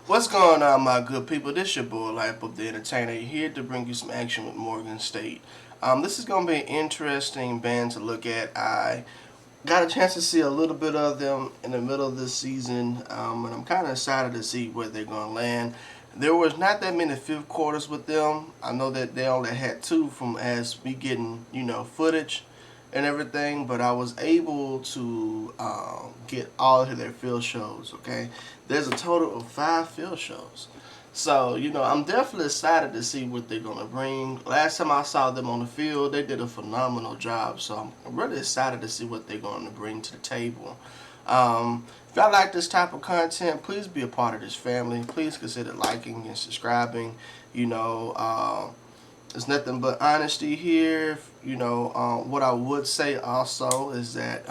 What's going on, my good people? This your boy, Life Up the Entertainer, here to bring you some action with Morgan State. This is going to be an interesting band to look at. I got a chance to see a little bit of them in the middle of this season, and I'm kind of excited to see where they're going to land. There was not that many fifth quarters with them. I know that they only had two from as we getting, footage and everything, but I was able to get all of their field shows, okay? There's a total of 5 field shows. So, I'm definitely excited to see what they're going to bring. Last time I saw them on the field, they did a phenomenal job. So I'm really excited to see what they're going to bring to the table. If y'all like this type of content, please be a part of this family. Please consider liking and subscribing. There's nothing but honesty here. What I would say also is that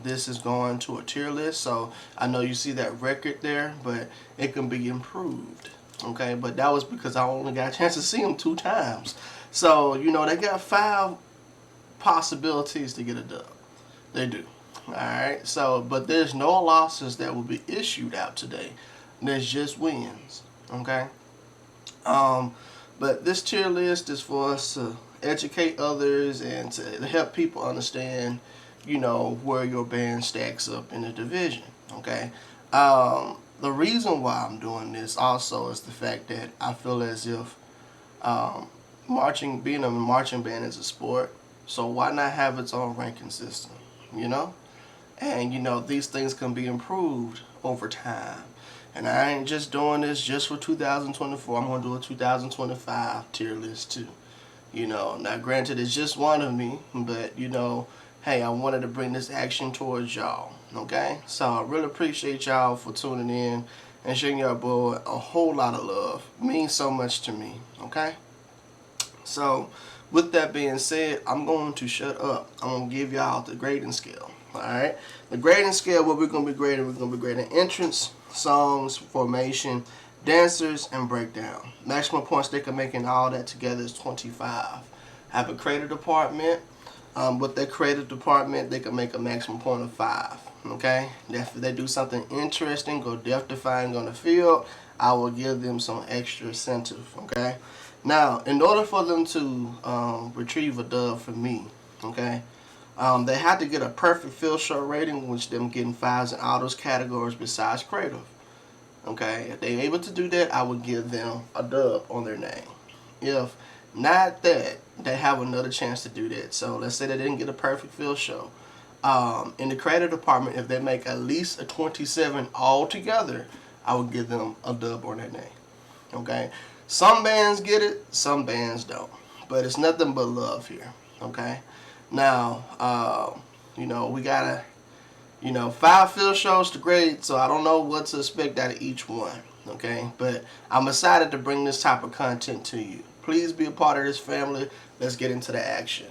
this is going to a tier list. So I know you see that record there, but it can be improved. Okay, but that was because I only got a chance to see them 2 times. So, they got 5 possibilities to get a dub. They do. Alright, so, but there's no losses that will be issued out today. There's just wins. Okay? But this tier list is for us to educate others and to help people understand, where your band stacks up in the division. Okay? The reason why I'm doing this also is the fact that I feel as if being a marching band is a sport, so why not have its own ranking system, And, these things can be improved over time. And I ain't just doing this just for 2024. I'm going to do a 2025 tier list too. Now granted it's just one of me, but, hey, I wanted to bring this action towards y'all. Okay? So I really appreciate y'all for tuning in and showing your boy a whole lot of love. It means so much to me. Okay? So with that being said, I'm going to shut up. I'm going to give y'all the grading scale. Alright? The grading scale, what we're going to be grading entrance, songs, formation, dancers, and breakdown. Maximum points they can make in all that together is 25. Have a creative department. With their creative department, they can make a maximum point of 5. Okay? If they do something interesting, go death-defying on the field, I will give them some extra incentive. Okay? Now, in order for them to retrieve a dub from me, okay, they have to get a perfect field show rating, which them getting 5s in all those categories besides creative. Okay? If they're able to do that, I would give them a dub on their name. If not that, they have another chance to do that. So let's say they didn't get a perfect field show. In the creative department, if they make at least a 27 altogether, I would give them a dub on their name. Okay? Some bands get it, some bands don't. But it's nothing but love here. Okay? Now, we got 5 field shows to grade, so I don't know what to expect out of each one. Okay? But I'm excited to bring this type of content to you. Please be a part of this family. Let's get into the action.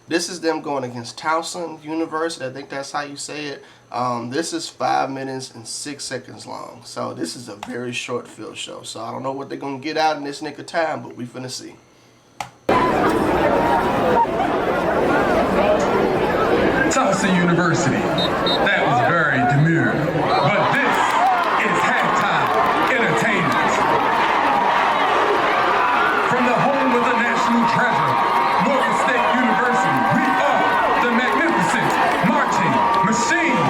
This is them going against Towson University. I think that's how you say it. This is 5 minutes and 6 seconds long. So this is a very short field show. So I don't know what they're going to get out in this nick of time, but we finna see. Towson University. That was very demure. But this is halftime entertainment. From the home of the national treasure, Morgan State University, we are the magnificent marching machine.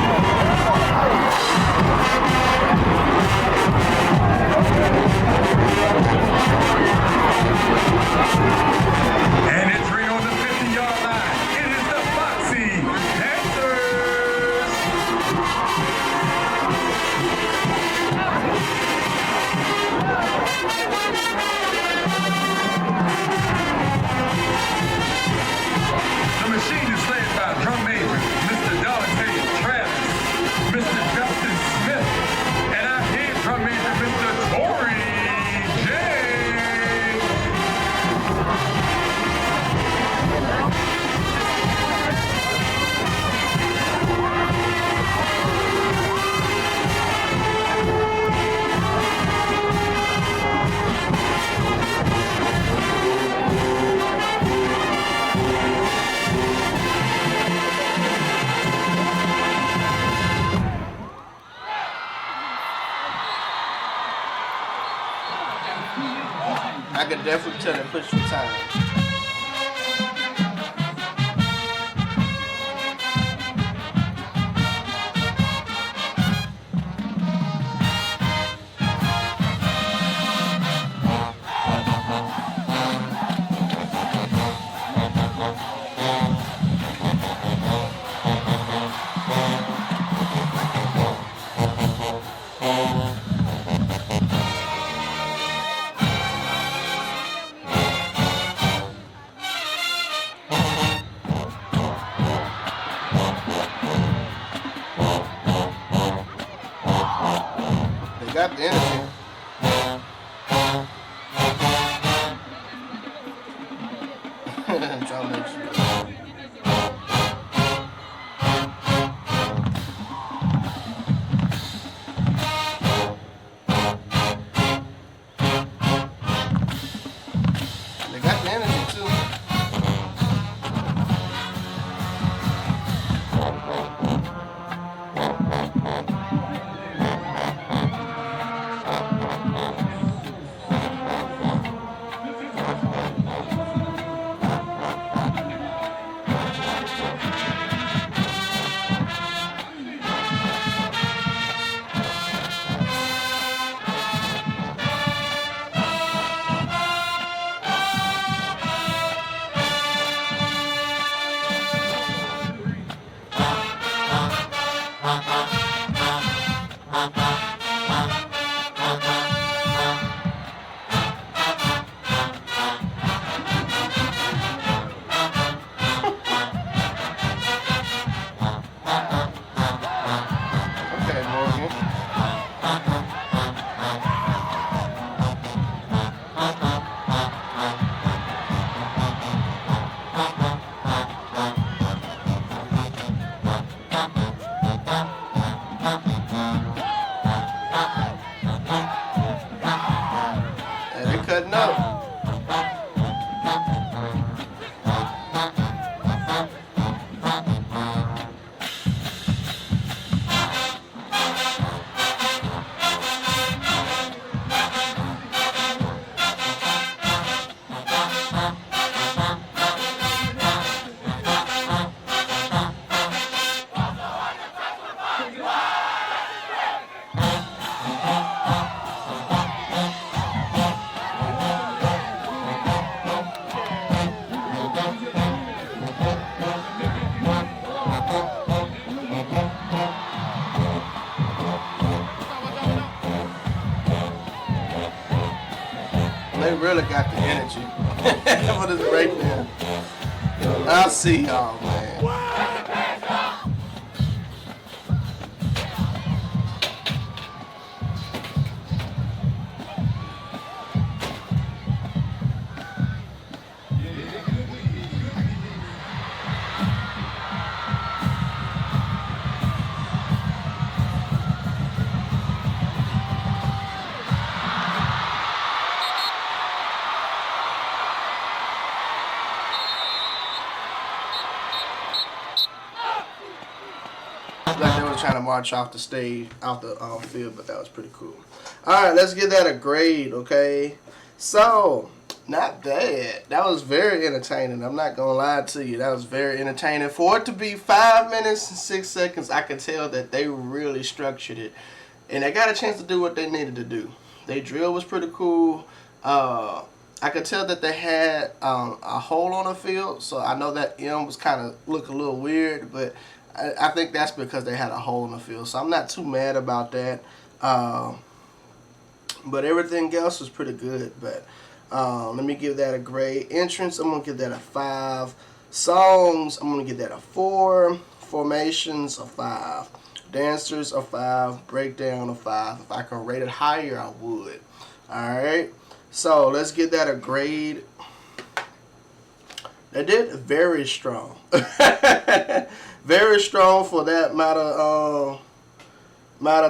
And entering on the 50-yard line, it is the Foxy Dancers. definitely tell them push for time. They got the energy. Trying to make sure. They got the energy too. Okay, Morgan. And they cutting up. They really got the energy for this breakdown. I'll see y'all, man. Like they were trying to march off the stage, off the field, but that was pretty cool. All right, let's give that a grade, okay? So, not bad. That was very entertaining. I'm not gonna lie to you. That was very entertaining. For it to be 5 minutes and 6 seconds, I could tell that they really structured it, and they got a chance to do what they needed to do. Their drill was pretty cool. I could tell that they had a hole on the field, so I know that M was kind of look a little weird, but I think that's because they had a hole in the field. So I'm not too mad about that. But everything else was pretty good. But let me give that a grade. Entrance, I'm going to give that a 5. Songs, I'm going to give that a 4. Formations, a 5. Dancers, a 5. Breakdown, a 5. If I could rate it higher, I would. Alright. So let's give that a grade. They did very strong. Very strong for that amount of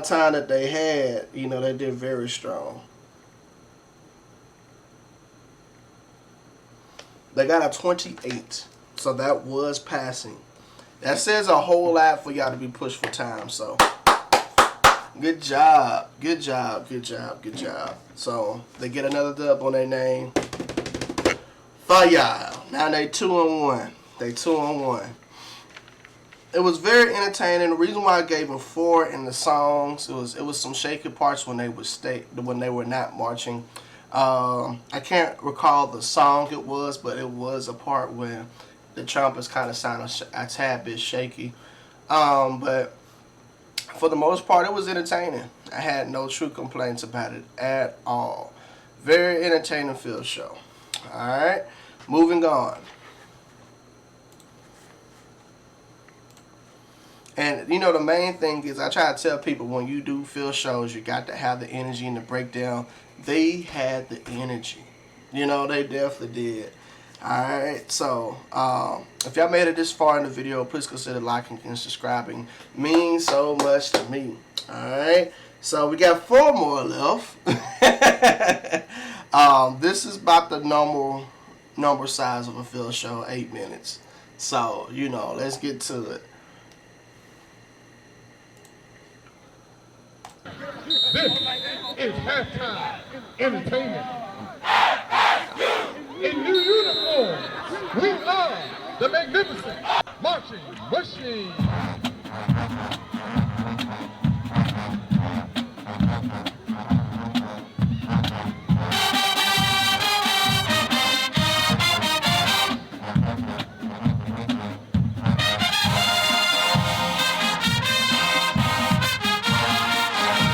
time that they had. You know, they did very strong. They got a 28. So that was passing. That says a whole lot for y'all to be pushed for time. So Good job. Good job. Good job. Good job. So they get another dub on their name. For y'all. Now they 2-1. They 2-1. It was very entertaining. The reason why I gave them 4 in the songs, it was some shaky parts when they were not marching. I can't recall the song it was, but it was a part where the trumpets kind of sounded a tad bit shaky. But for the most part, it was entertaining. I had no true complaints about it at all. Very entertaining field show. All right, moving on. And you know, the main thing is I try to tell people when you do field shows, you got to have the energy and the breakdown. They had the energy. You know, they definitely did. Alright, so if y'all made it this far in the video, please consider liking and subscribing. Means so much to me. Alright, so we got 4 more left. This is about the number size of a field show, 8 minutes. So, you know, let's get to it. This is halftime entertainment. In new uniforms, we are the magnificent marching machine.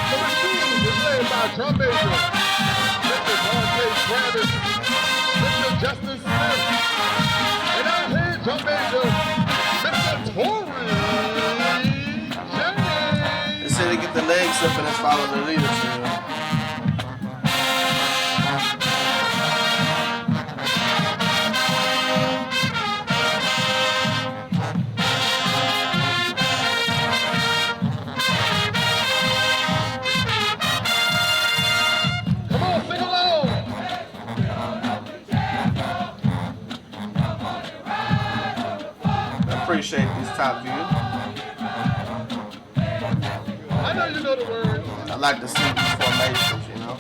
The machine is led by drum major, Mr. Dante Travis, Mr. Justin Smith, and our head drum major, Mr. Torrey James. They say they get the legs up and it's follow the leadership. Come on, sing along. I appreciate this top view. I know you know the words. I like to see these formations, you know.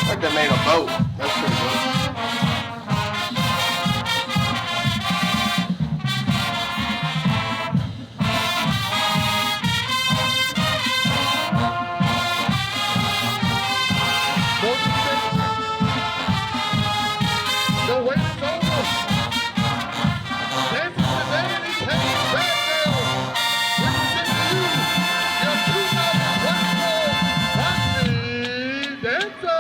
Like they made a boat. That's pretty good. Don't you think? The wait is over. Dancing today and he came back now. Representing you, your 2024 Happy Dancer.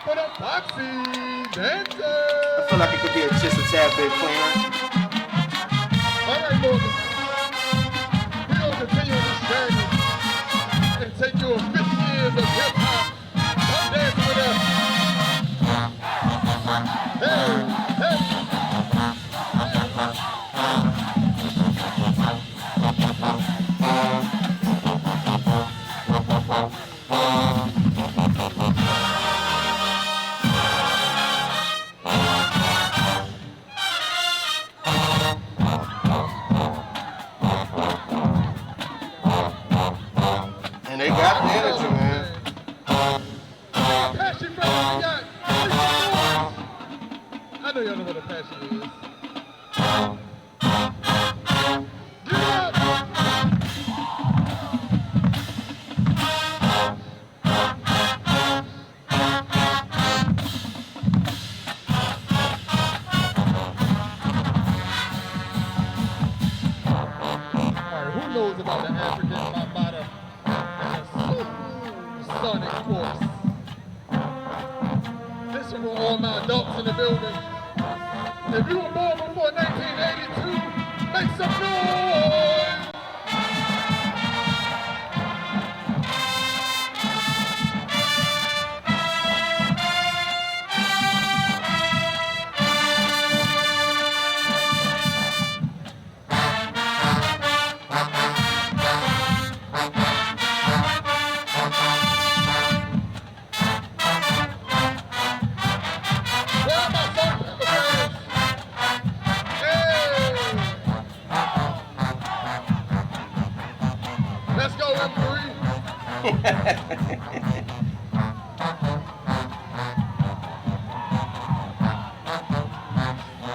for the Foxy Dancer. I feel like it could be just a tad bit cleaner. All right, Morgan. We're going to continue on this journey and take you 50 years of hip-hop. Come dance with us. Hey, hey. And they got the energy, man. Passion, brother, we got. I know y'all know what a passion is. Get up! Alright, who knows about the African Bambata and the sonic force? This is for all my adults in the building. If you were born before 1982, make some noise! Where are my soul people fans? Hey! Let's go, M3.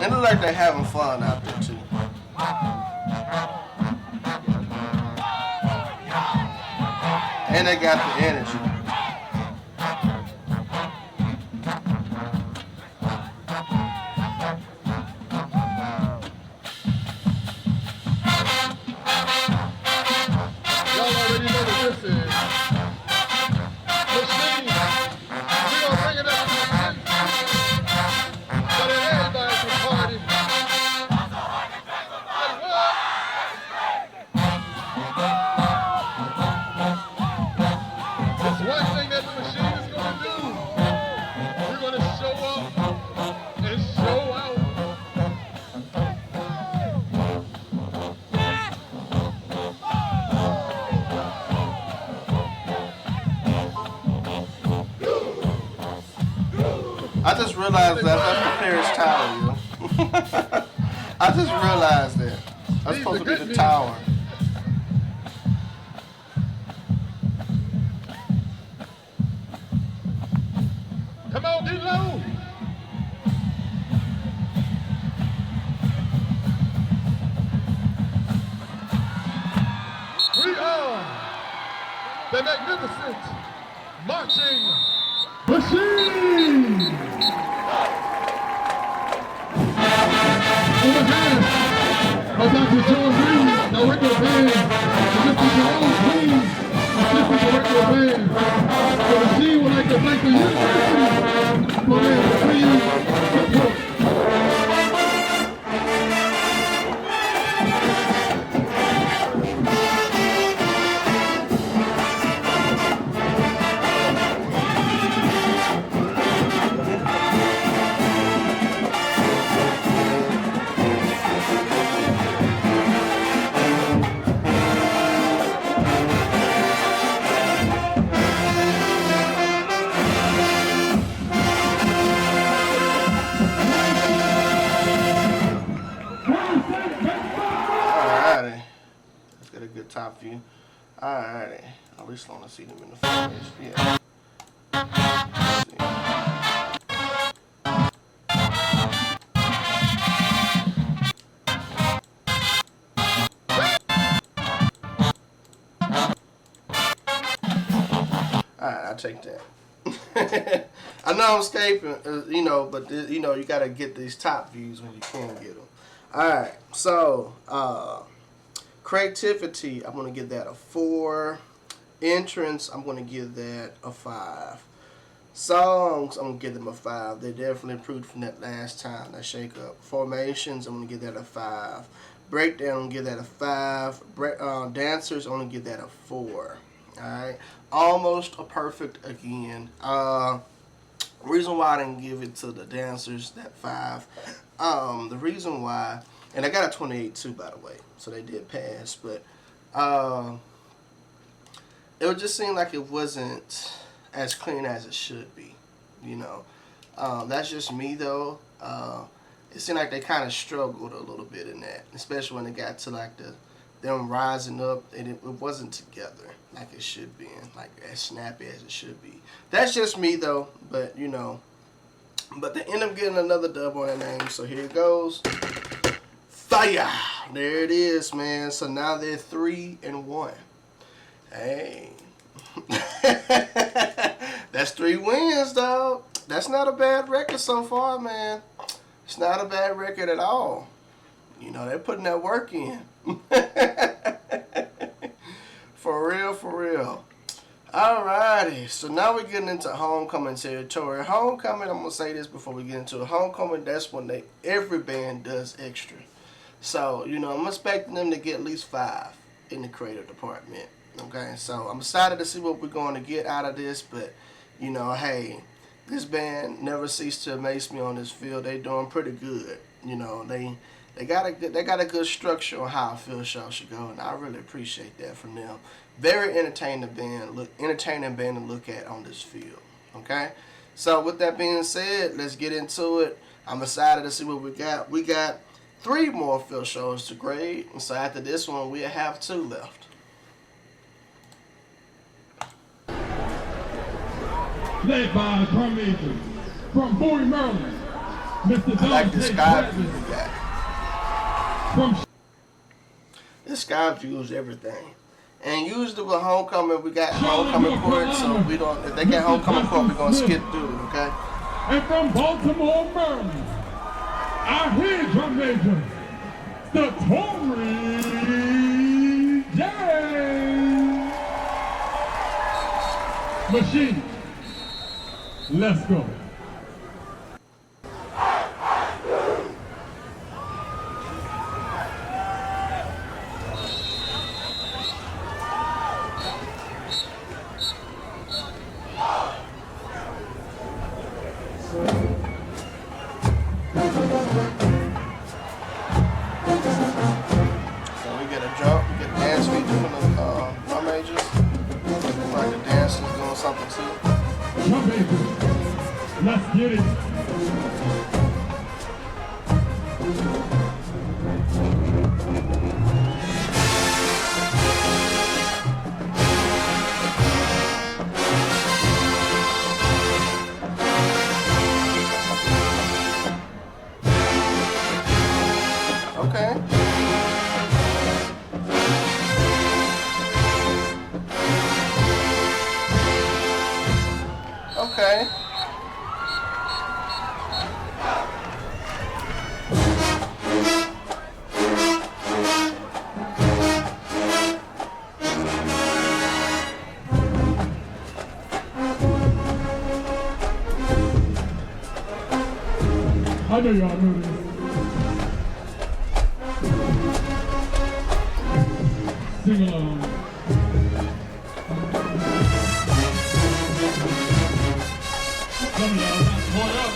It looks like they're having fun out there too. And they got the energy. Y'all already know what this is. Machine. We gonna bring it up to the end. So that everybody can party. Like what? There's one thing that the machine is gonna do. We're gonna show up and show out. I just realized that that's the Paris Tower, yo. I just realized that. That's supposed to be the tower. Come on, get low. We are the magnificent marching machine. On behalf of Dr. John Green, the regular band, and Mr. Jerome Green, assistant director of band, the machine would like to thank the university for their continued support. Alrighty. Let's get a good top view. Alrighty. At least I want to see them in the footage. Yeah. Let's see. Alright, I'll take that. I know I'm escaping, you know, but you know, you gotta get these top views when you can get them. Alright, so creativity, I'm gonna give that a 4. Entrance, I'm gonna give that a 5. Songs, I'm gonna give them a 5. They definitely improved from that last time, that shake up. Formations, I'm gonna give that a 5. Breakdown, I'm gonna give that a 5. Dancers, I'm gonna give that a 4. Alright. Almost a perfect again. Reason why I didn't give it to the dancers that 5. The reason why, and I got a 28 too, by the way, so they did pass, but it would just seem like it wasn't as clean as it should be, you know. That's just me though. It seemed like they kind of struggled a little bit in that, especially when it got to like them rising up, and it wasn't together like it should be, and like as snappy as it should be. That's just me though, but you know. But they end up getting another dub on their name, so here it goes. Fire! There it is, man. So now they're 3-1. Hey. That's 3 wins, dog. That's not a bad record so far, man. It's not a bad record at all. You know, they're putting that work in. For real, for real. Alrighty, so now we're getting into homecoming territory. Homecoming, I'm gonna say this before we get into it. Homecoming, that's when every band does extra. So, you know, I'm expecting them to get at least 5 in the creative department. Okay, so I'm excited to see what we're going to get out of this, but, you know, hey, this band never ceased to amaze me on this field. They doing pretty good. You know, they got a good structure on how a field show should go, and I really appreciate that from them. Very entertaining band to look at on this field. Okay, so with that being said, let's get into it. I'm excited to see what we got. We got 3 more field shows to grade, and so after this one, we'll have 2 left. Led by drum major from Bowie, Maryland, Mr. I like the Dante sky view Bradley. we got. From The sky view is everything. And usually with homecoming, we got homecoming court, so we don't. If they get homecoming court, we're gonna skip through it, okay? And from Baltimore, Maryland, our head drum major, the Tory J. Machine. Let's go. So we get a dance feature from the drum majors. Like the dancers doing something too. Drum major. Let's get it. Okay. Okay. I know y'all know this. Sing along. Some of y'all got caught up.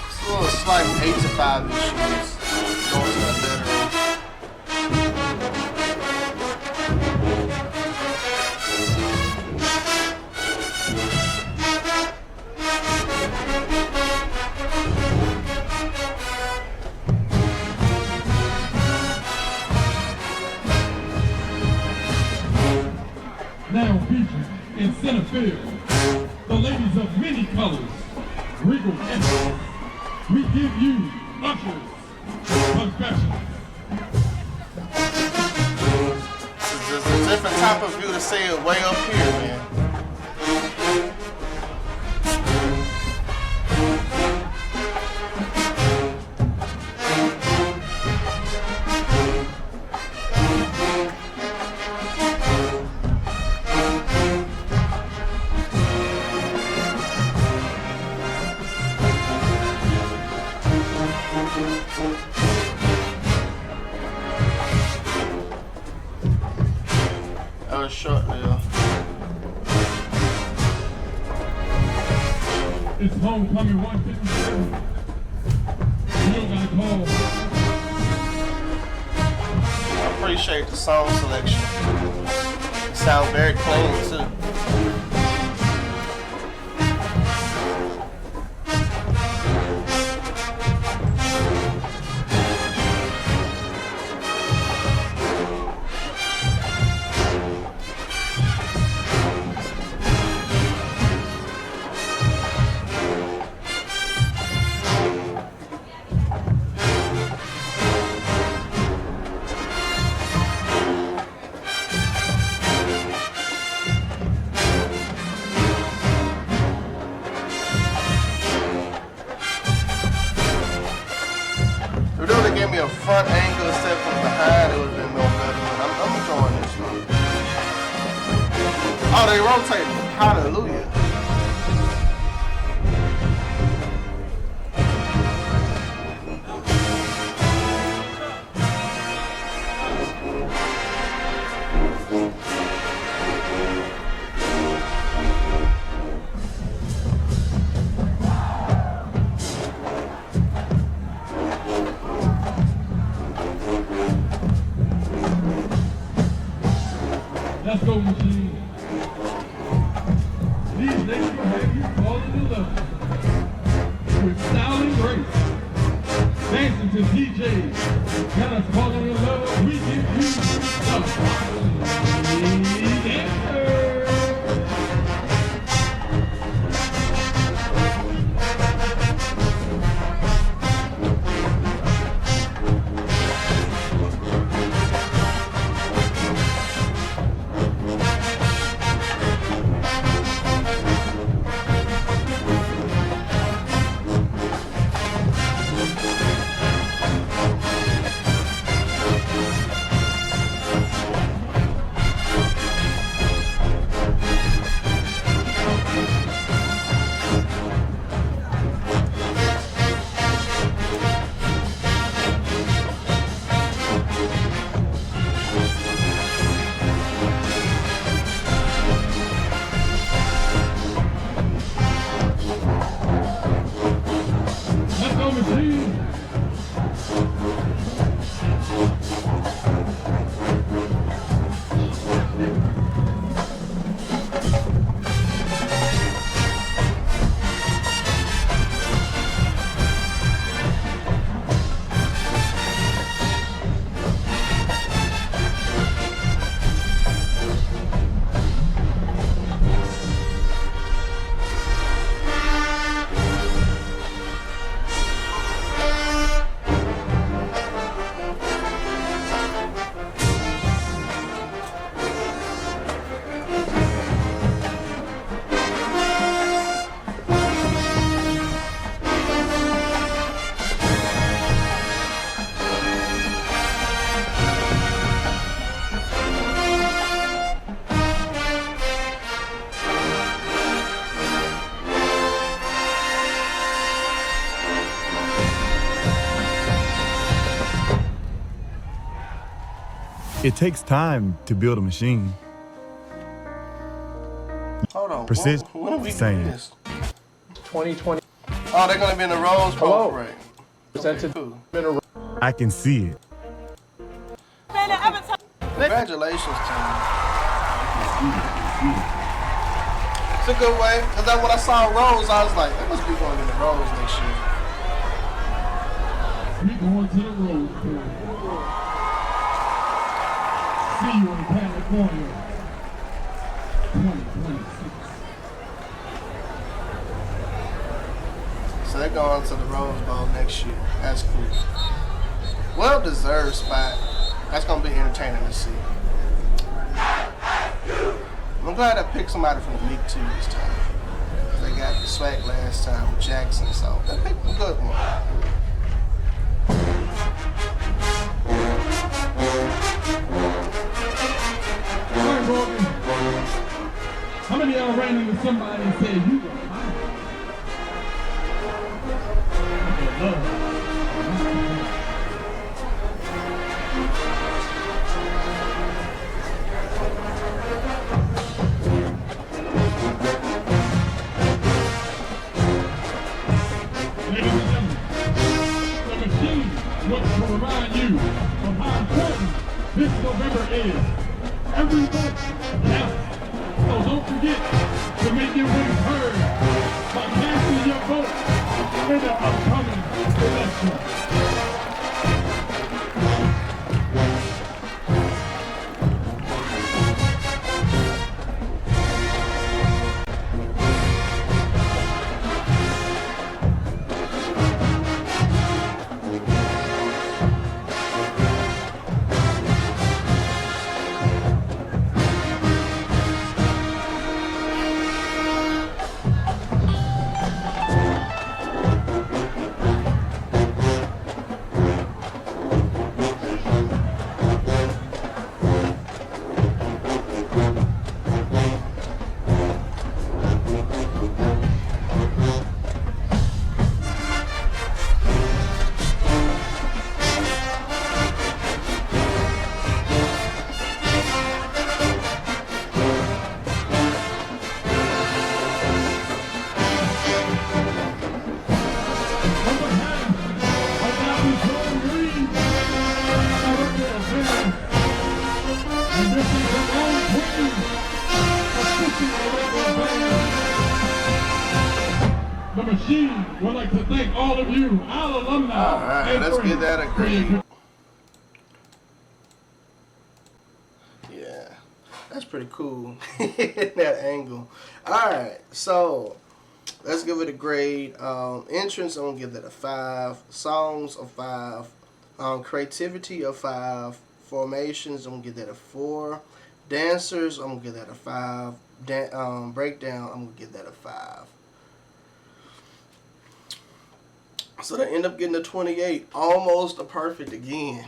It's a little slight 8 to 5 issues. Going to the better. Now featured in center field, the ladies of many colors, regal entries. We give you Usher's Confessions. There's a different type of view to say it way up here, man. That was short, Leo. It's homecoming 157. You don't got to call. I appreciate the song selection. It sounds very clean too. If they would have given me a front angle instead from behind, it would have been more better. But I'm enjoying this one. Oh, they rotating. Hallelujah. Let's go, machine. These ladies will have you falling in love with style and grace. Dancing to DJs. Got us falling in love. We give you love. Dancer. Let's go, machine. It takes time to build a machine. Hold on. Precision. When are we Same. doing this? 2020 Oh, they're gonna be in the Rose Bowl Hello. parade. presented Cool. in a I can see it. Congratulations, team. It's a good way, cause then when I saw Rose, I was like, they must be going in the Rose next year. We going to the road, crew. See you in California. 2026. So they're going to the Rose Bowl next year. That's cool. Well deserved spot. That's gonna be entertaining to see. I'm glad I picked somebody from the Meek 2 this time. They got the swag last time with Jackson, so they picked a good one. All right, Morgan. How many of y'all ran into somebody and said you were hot? machine wants to remind you of how important this November is. Every vote counts, so don't forget to make your voice heard by casting your vote in the upcoming election. The machine would like to thank all of you, our alumni. All right, let's give that a grade. Yeah, that's pretty cool. That angle. All right, so let's give it a grade. Entrance, I'm gonna give that a 5. Songs, a 5. Creativity, a 5. Formations, I'm gonna give that a 4. Dancers, I'm gonna give that a 5. Breakdown, I'm gonna give that a 5. So they end up getting a 28, almost a perfect again.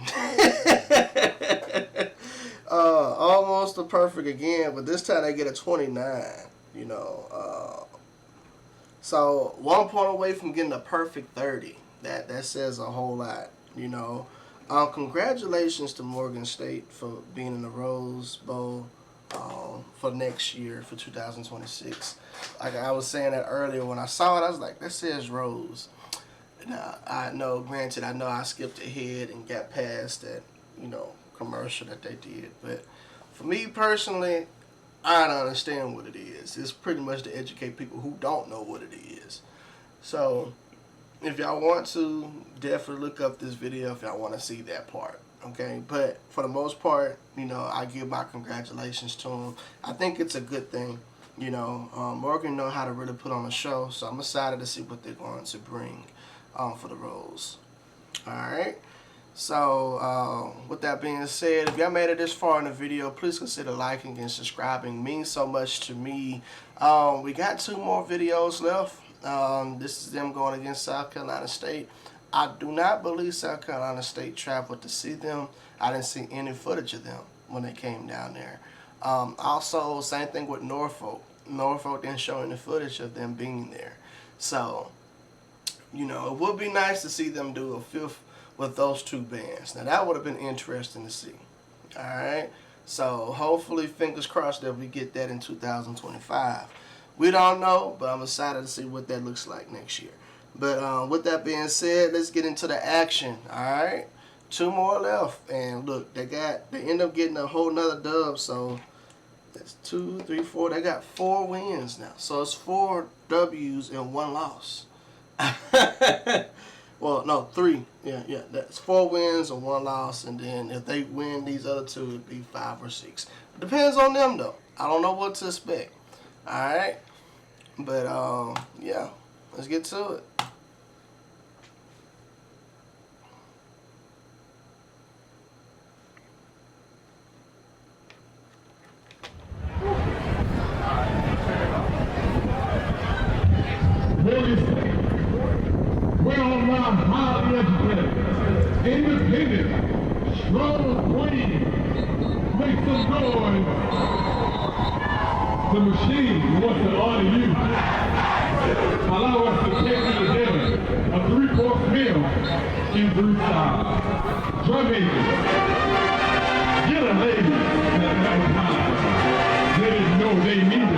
Almost a perfect again, but this time they get a 29, you know. So 1 point away from getting a perfect 30. That says a whole lot, you know. Congratulations to Morgan State for being in the Rose Bowl for next year, for 2026. Like I was saying that earlier when I saw it, I was like, that says Rose. Now, I know, granted, I know I skipped ahead and got past that, you know, commercial that they did. But for me personally, I don't understand what it is. It's pretty much to educate people who don't know what it is. So, if y'all want to, definitely look up this video if y'all want to see that part. Okay? But for the most part, you know, I give my congratulations to them. I think it's a good thing. You know, Morgan know how to really put on a show. So, I'm excited to see what they're going to bring. For the Rose. Alright, so with that being said, if y'all made it this far in the video, please consider liking and subscribing. It means so much to me. We got 2 more videos left. This is them going against South Carolina State. I do not believe South Carolina State traveled to see them. I didn't see any footage of them when they came down there. Also, same thing with Norfolk. Norfolk didn't show any footage of them being there. So, you know, it would be nice to see them do a 5th with those 2 bands. Now, that would have been interesting to see. Alright? So, hopefully, fingers crossed that we get that in 2025. We don't know, but I'm excited to see what that looks like next year. But with that being said, let's get into the action. Alright? 2 more left. And look, they end up getting a whole nother dub. So, that's 2, 3, 4. They got 4 wins now. So, it's 4 W's and 1 loss. Well, no, 3. Yeah, that's 4 wins and 1 loss, and then if they win these other 2, it'd be 5 or 6. It depends on them though. I don't know what to expect. All right, but yeah, let's get to it. We're all around highly educated, independent, strong queen. Make some noise. The machine wants to honor you. Allow us to take you together a 3-course meal in 3 styles. Drum majors, get a lady that has time. Let it know they need it.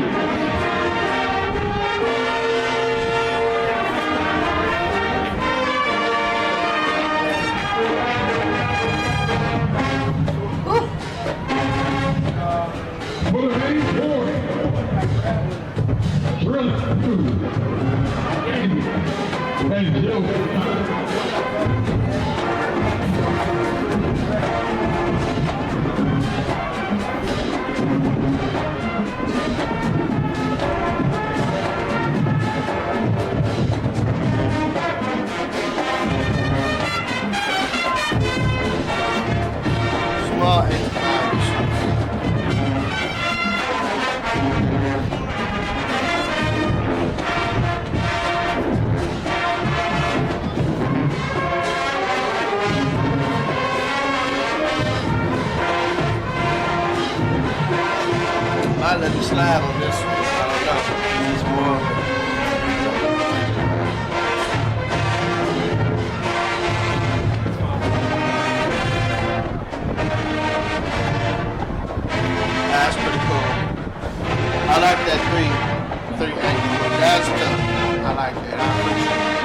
slide on this one. I don't know. It's more. That's pretty cool. I like that three angle. That's tough. I like that. I appreciate it.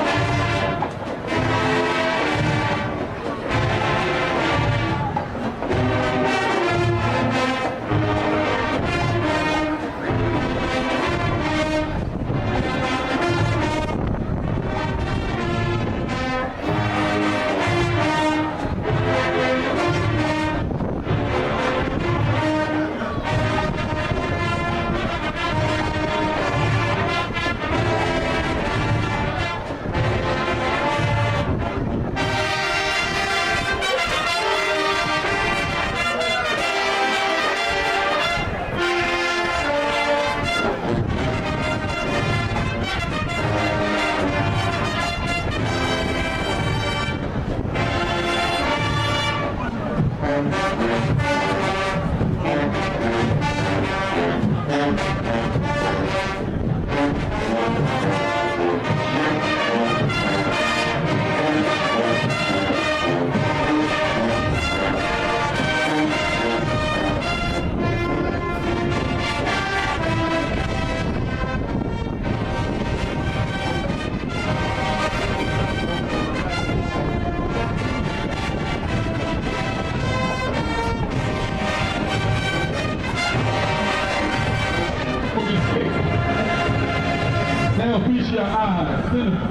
Now feast your eyes, center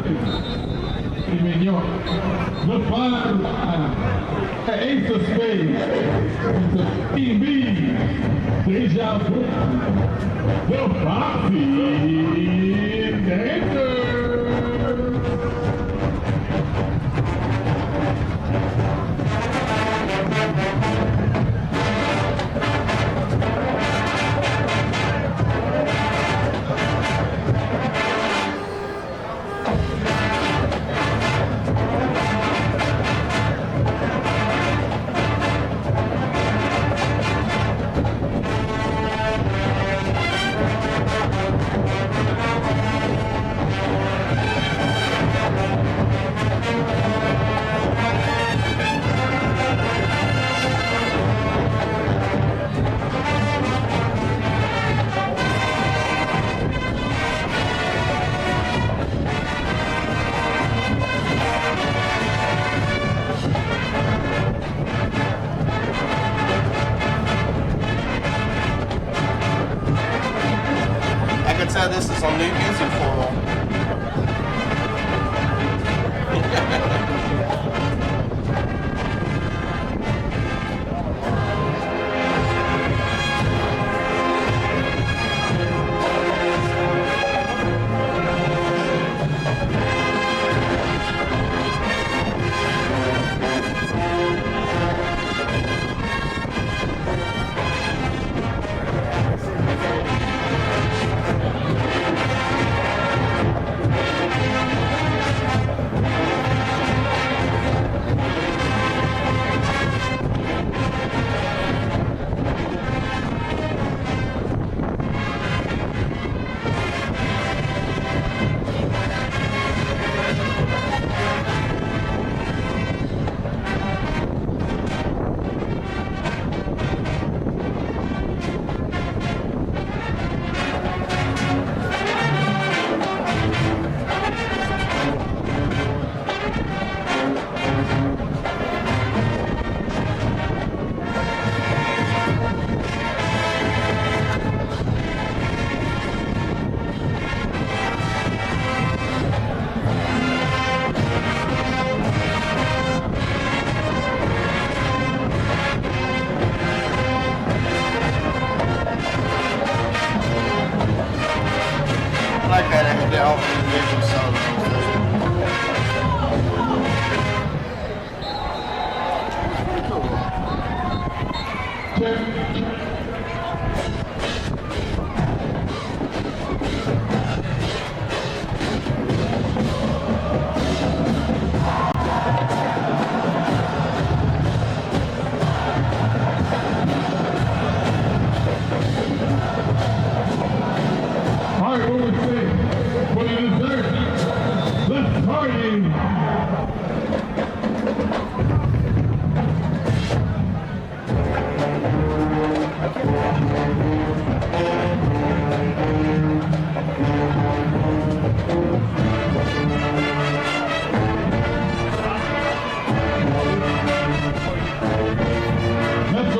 in mignon. Look blind the ace of spades, the king bees, deja vu, the foxy dancer.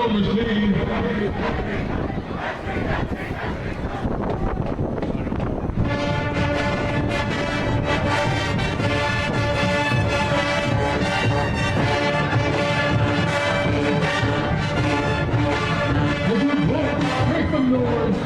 go, machine. Make some noise.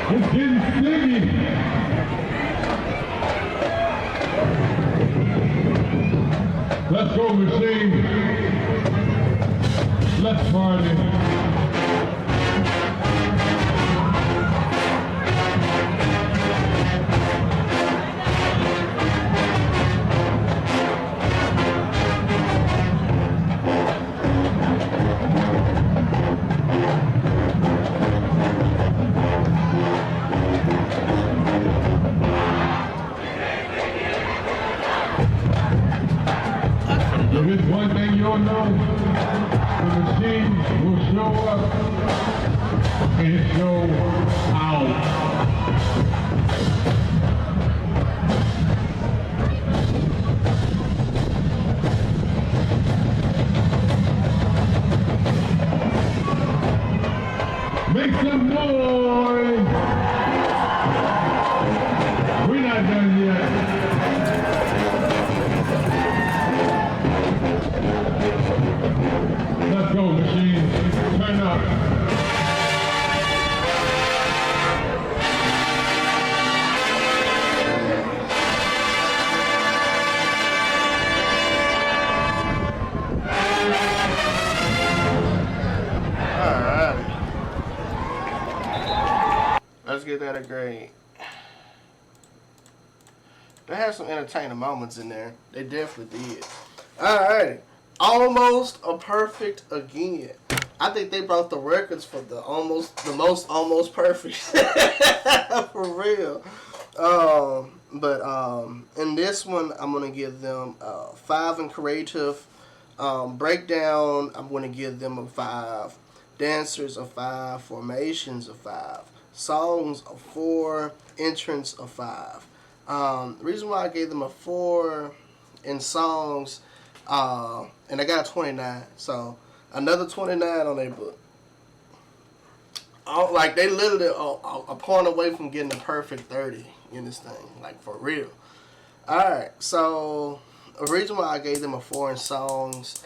It's getting sticky. Let's go, machine. Let's party. If it's one thing you'll know, the machine will show up and show out. Make some noise! We're not done yet. Let's go, machine. Turn up. Alright. Let's get that a grade. They had some entertaining moments in there. They definitely did. Alright. Almost a perfect again. I think they broke the records for the most almost perfect. For real. But in this one, I'm gonna give them 5 in creative. Breakdown, I'm gonna give them a 5. Dancers a 5. Formations a 5. Songs a 4. Entrance a 5. The reason why I gave them a 4 in songs. And I got a 29, so another 29 on their book. Like, they literally a point away from getting a perfect 30 in this thing, like, for real. Alright, so the reason why I gave them a 4 in songs,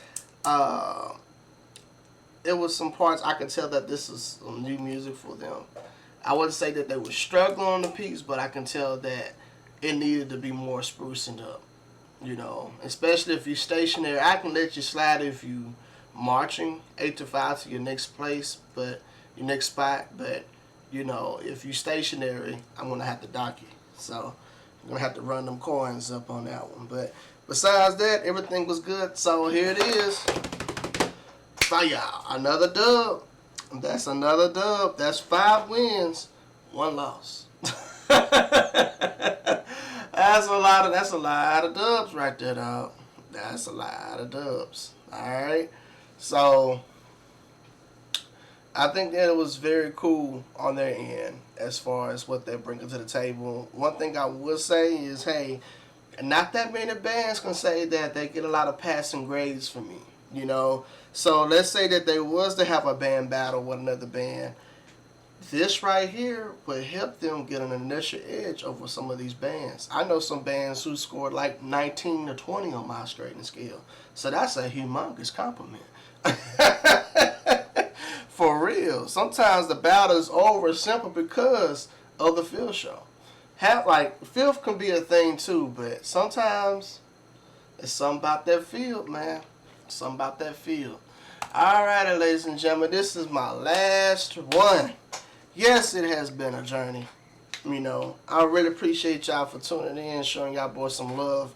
it was some parts I could tell that this is some new music for them. I wouldn't say that they were struggling on the piece, but I can tell that it needed to be more sprucing up. You know, especially if you're stationary. I can let you slide if you marching 8 to 5 to your next place, but your next spot. But you know, if you stationary, I'm gonna have to dock you. So I'm gonna have to run them coins up on that one. But besides that, everything was good. So here it is. Fire! Another dub. That's another dub. That's 5 wins, 1 loss. That's a lot of dubs right there, dog. That's a lot of dubs. Alright. So I think that it was very cool on their end as far as what they're bringing to the table. One thing I would say is, hey, not that many bands can say that they get a lot of passing grades from me, you know. So let's say that they was to have a band battle with another band. This right here would help them get an initial edge over some of these bands. I know some bands who scored like 19 to 20 on my grading scale. So that's a humongous compliment. For real. Sometimes the battle is over simply because of the field show. Filth can be a thing too, but sometimes it's something about that field, man. Something about that field. Alrighty, ladies and gentlemen, this is my last one. Yes, it has been a journey. You know, I really appreciate y'all for tuning in, showing y'all boys some love,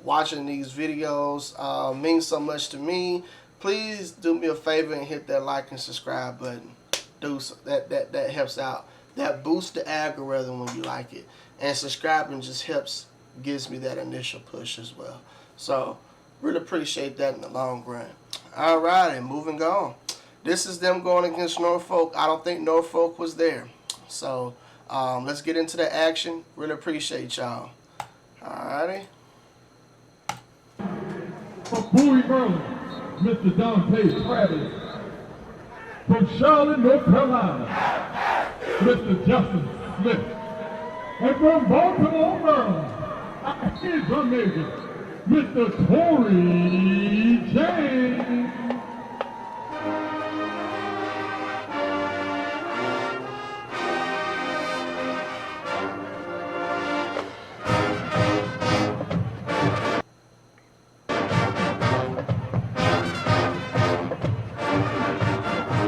watching these videos. Means so much to me. Please do me a favor and hit that like and subscribe button. That helps out. That boosts the algorithm when you like it. And subscribing just gives me that initial push as well. So, really appreciate that in the long run. Alrighty, moving on. This is them going against Norfolk. I don't think Norfolk was there. So, let's get into the action. Really appreciate y'all. Alrighty. From Bowie, Maryland, Mr. Dante Travis. From Charlotte, North Carolina, Mr. Justin Smith. And from Baltimore, Maryland, our head drum major, Mr. Corey James.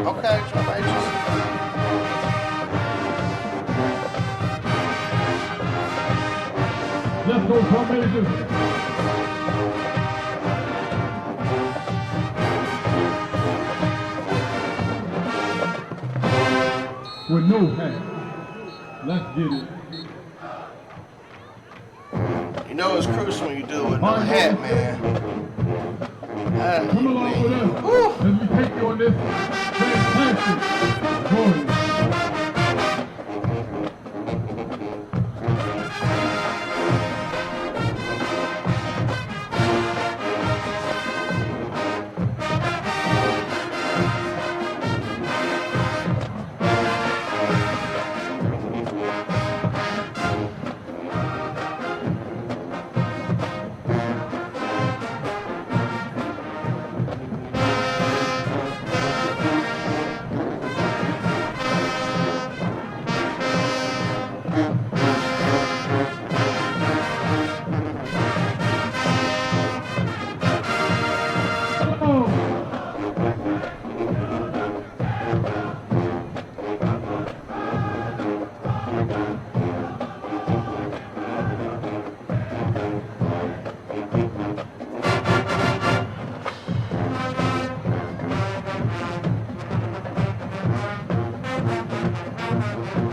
Okay, drum majors. Let's go, drum majors. With no hat. Let's get it. You know it's crucial when you do it with no hat, man. Come along with us as we take you on this fantastic journey.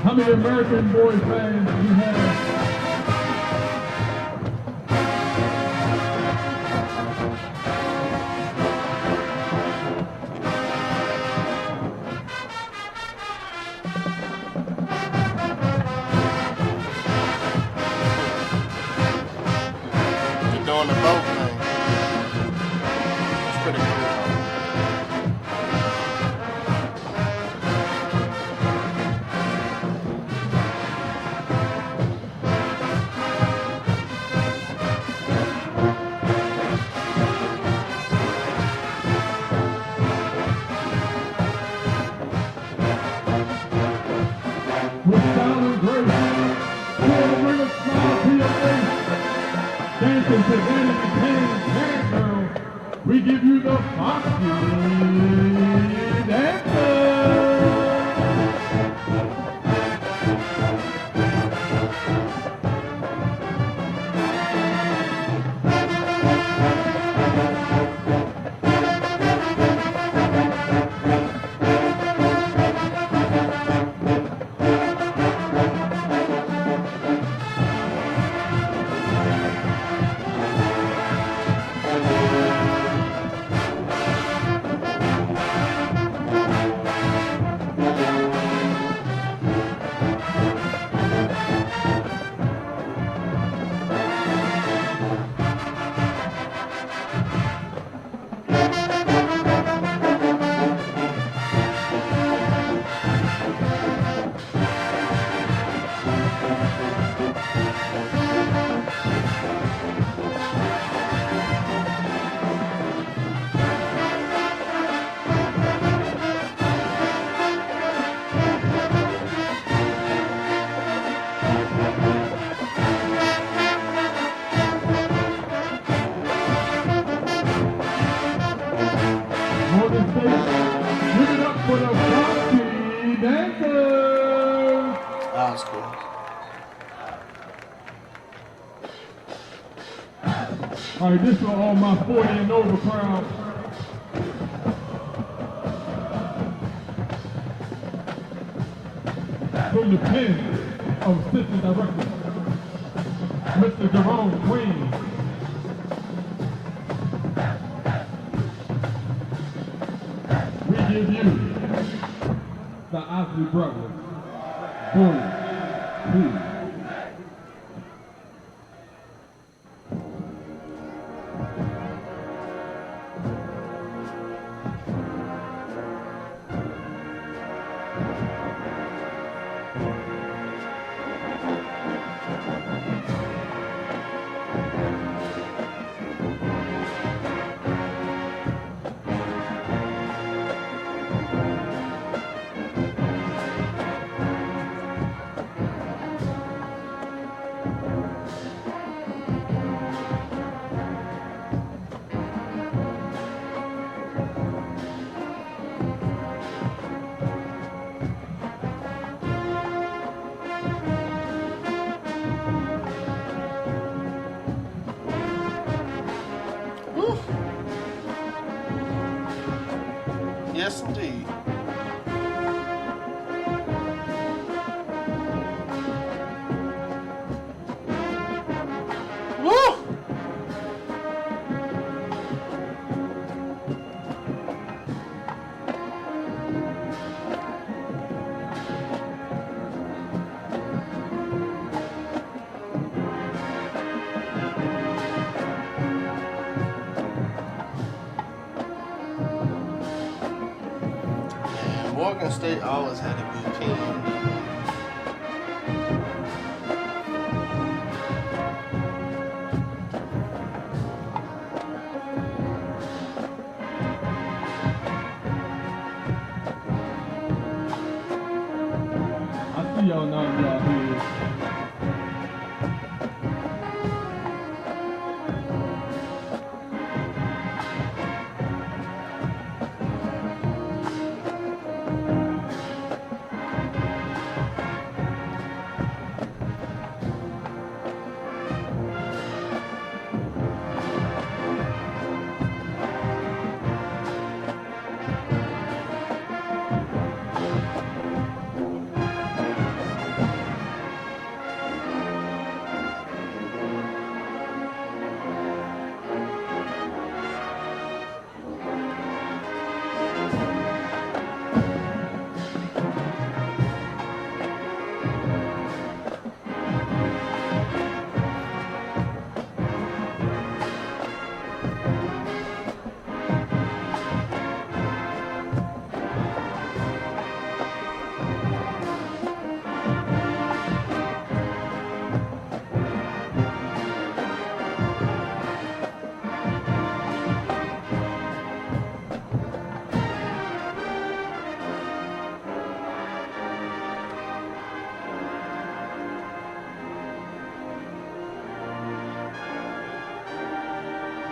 How many American boy fans do you have? You're doing the boat thing. It's pretty cool. With style and grace, pour to bring a smile to your face. Dancing to Danny McCain's Girl, we give you the Foxy Dancer. That's cool. All right, this is all my 40 and over crowd. From the pen of Assistant Director, Mr. Jerome Queen. We give you the Osley Brothers. Boom. Please. Woo. Yes, indeed. Woo! And Morgan State always had a good team. I see y'all now, y'all here.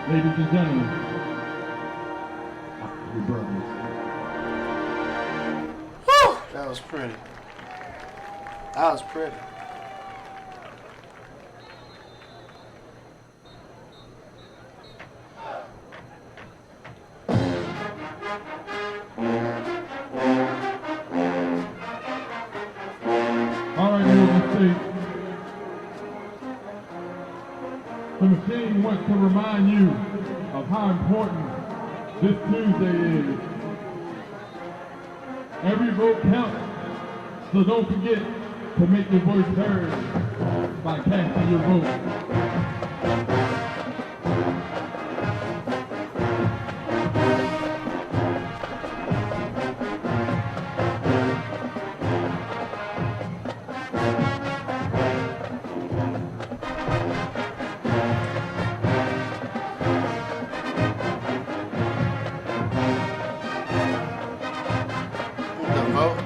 Ladies and gentlemen, your brothers. Woo! That was pretty. That was pretty. All right, Morgan State. The machine wants to remind you of how important this Tuesday is. Every vote counts, so don't forget to make your voice heard by casting your vote.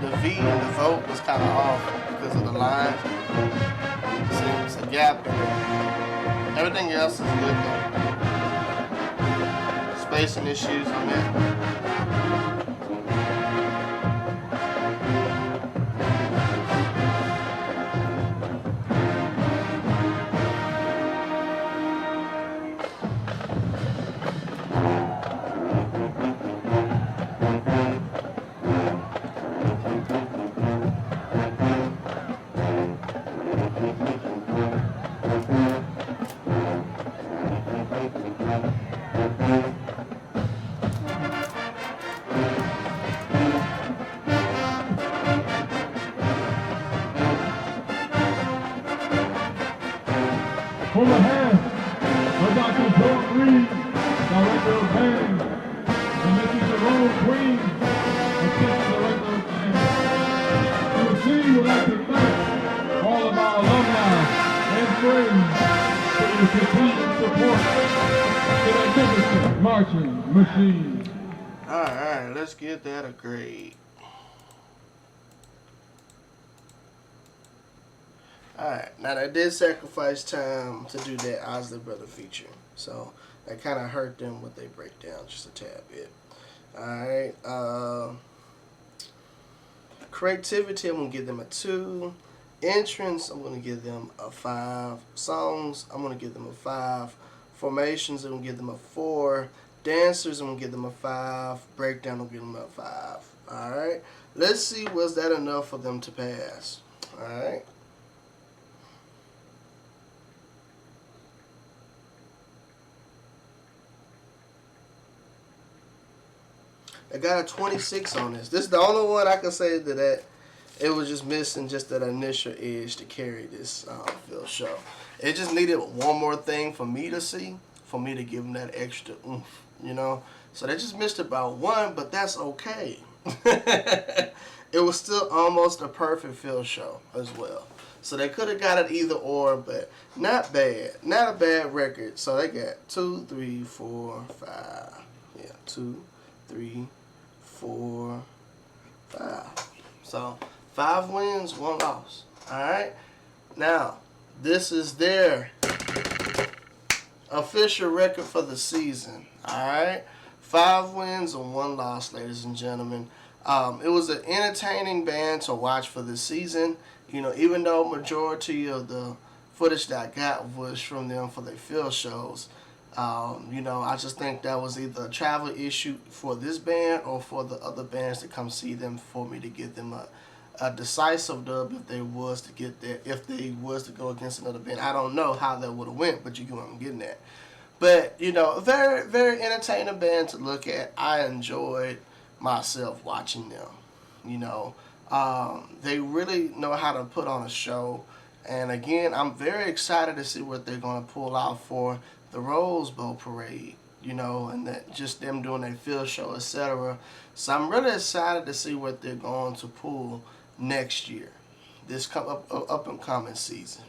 The V in the vote was kind of off because of the line. See, it's a gap in there. Everything else is good though. Spacing issues on that. band. And this is your own queen, assistant director of band. To the team, we'd like to thank all of our alumni and friends for your continued support to the magnificent marching machine. Alright, let's give that a grade. Alright, now they did sacrifice time to do that Osley Brother feature. So that kind of hurt them with their breakdown just a tad bit. Alright, creativity, I'm going to give them a 2. Entrance, I'm going to give them a 5. Songs, I'm going to give them a 5. Formations, I'm going to give them a 4. Dancers, I'm going to give them a 5. Breakdown, I'm going to give them a 5. Alright, let's see, was that enough for them to pass? Alright. I got a 26 on this. This is the only one I can say that it was just missing just that initial edge to carry this field show. It just needed one more thing for me to see, for me to give them that extra oomph, you know. So they just missed about one, but that's okay. It was still almost a perfect field show as well. So they could have got it either or, but not bad. Not a bad record. So they got 2, 3, 4, 5. Yeah, 2, 3, 4, 5. So 5 wins, 1 loss. Alright? Now, this is their official record for the season. Alright? 5 wins and 1 loss, ladies and gentlemen. It was an entertaining band to watch for the season. You know, even though majority of the footage that I got was from them for their field shows, you know, I just think that was either a travel issue for this band or for the other bands to come see them for me to give them a decisive dub if they was to get there, if they was to go against another band. I don't know how that would have went, but you get what I'm getting at. But, you know, a very, very entertaining band to look at. I enjoyed myself watching them. You know, they really know how to put on a show. And again, I'm very excited to see what they're going to pull out for the Rose Bowl parade, you know, and that just them doing their field show, etc. So I'm really excited to see what they're going to pull next year, this up and coming season.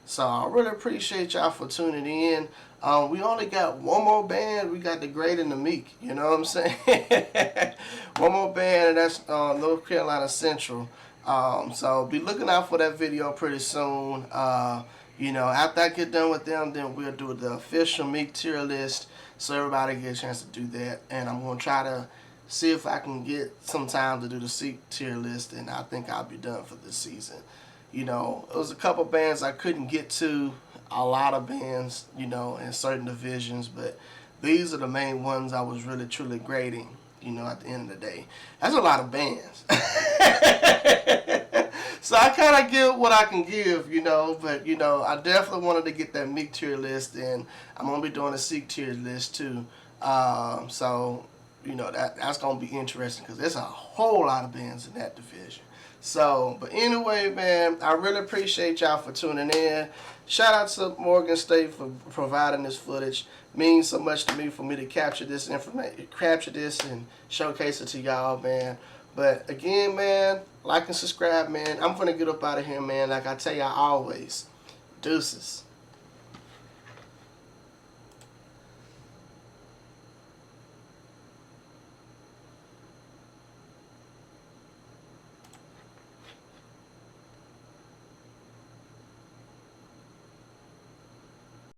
So I really appreciate y'all for tuning in. We only got one more band. We got the Great and the Meek. You know what I'm saying? One more band, and that's North Carolina Central. So be looking out for that video pretty soon. You know, after I get done with them, then we'll do the official Meek tier list so everybody get a chance to do that. And I'm going to try to see if I can get some time to do the Seek tier list, and I think I'll be done for this season. You know, it was a couple bands I couldn't get to, a lot of bands, you know, in certain divisions, but these are the main ones I was really, truly grading, you know, at the end of the day. That's a lot of bands. So I kind of give what I can give, you know, but, you know, I definitely wanted to get that Meek tier list, and I'm going to be doing a Seek tier list too. So, you know, that's going to be interesting because there's a whole lot of bands in that division. So, but anyway, man, I really appreciate y'all for tuning in. Shout out to Morgan State for providing this footage. Means so much to me for me to capture this information, capture this and showcase it to y'all, man. But again, man, like and subscribe, man. I'm gonna get up out of here, man. Like I tell y'all always, deuces.